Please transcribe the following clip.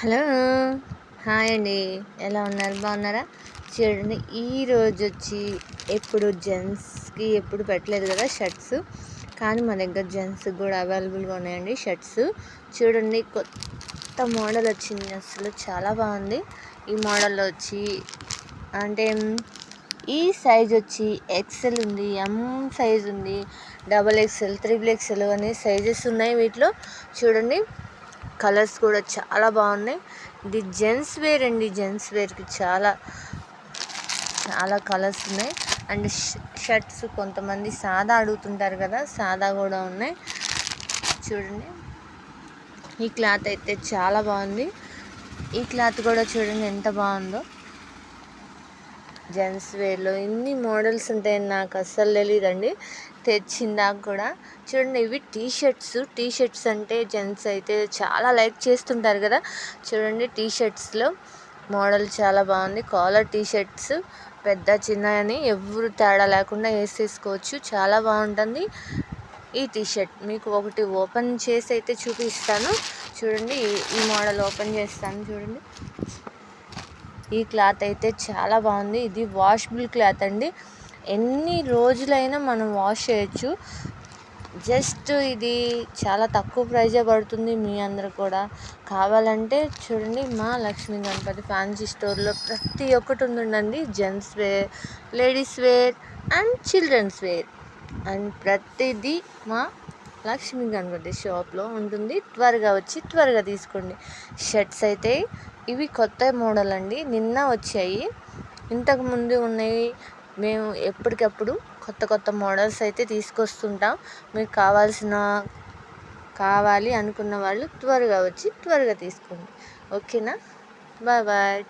Hello, hi అండి. ఎలా ఉన్నారు? బాగున్నారా? చూడండి, ఈరోజు వచ్చి ఎప్పుడు జెంట్స్కి ఎప్పుడు పెట్టలేదు కదా షర్ట్స్, కానీ మా దగ్గర జెంట్స్కి కూడా అవైలబుల్గా ఉన్నాయండి షర్ట్స్. చూడండి, కొత్త మోడల్ వచ్చింది, అసలు చాలా బాగుంది. ఈ మోడల్లో వచ్చి అంటే ఈ సైజ్ వచ్చి ఎక్సెల్ ఉంది, ఎం సైజ్ ఉంది, XXL, XXL అనే సైజెస్ ఉన్నాయి వీటిలో. చూడండి, కలర్స్ కూడా చాలా బాగున్నాయి. ఇది జెంట్స్ వేర్ అండి. జెంట్స్ వేర్కి చాలా చాలా కలర్స్ ఉన్నాయి. అండ్ షర్ట్స్ కొంతమంది సాదా అడుగుతుంటారు కదా, సాదా కూడా ఉన్నాయి. చూడండి, ఈ క్లాత్ అయితే చాలా బాగుంది. ఈ క్లాత్ కూడా చూడండి ఎంత బాగుందో. జెంట్స్ వేర్లో ఇన్ని మోడల్స్ ఉంటాయని నాకు అస్సలు తెలియదండి, తెచ్చిందాక కూడా. చూడండి, ఇవి టీ షర్ట్స్ అంటే జెంట్స్ అయితే చాలా లైక్ చేస్తుంటారు కదా. చూడండి, టీ షర్ట్స్లో మోడల్ చాలా బాగుంది. కాలర్ టీ షర్ట్స్ పెద్ద చిన్న అని ఎవరు తేడా లేకుండా వేసేసుకోవచ్చు, చాలా బాగుంటుంది. ఈ టీ షర్ట్ మీకు ఒకటి ఓపెన్ చేసి అయితే చూపిస్తాను. చూడండి, ఈ మోడల్ ఓపెన్ చేస్తాను. చూడండి, ఈ క్లాత్ అయితే చాలా బాగుంది. ఇది వాషబుల్ క్లాత్ అండి, ఎన్ని రోజులైనా మనం వాష్ చేయొచ్చు. జస్ట్ ఇది చాలా తక్కువ ప్రైజే పడుతుంది. మీ అందరు కూడా కావాలంటే చూడండి, మా లక్ష్మీ గణపతి ఫ్యాన్సీ స్టోర్లో ప్రతి ఒక్కటి ఉందండి. Gents wear, ladies wear and children's wear and ప్రతిదీ మా లక్ష్మీ గణపతి షాప్లో ఉంటుంది. త్వరగా వచ్చి త్వరగా తీసుకోండి. షర్ట్స్ అయితే ఇవి కొత్త మోడల్ అండి, నిన్న వచ్చాయి. ఇంతకుముందు ఉన్నాయి. మేము ఎప్పటికప్పుడు కొత్త కొత్త మోడల్స్ అయితే తీసుకొస్తుంటాం. మీకు కావాలి అనుకున్న వాళ్ళు త్వరగా వచ్చి త్వరగా తీసుకోండి. ఓకేనా? Bye bye.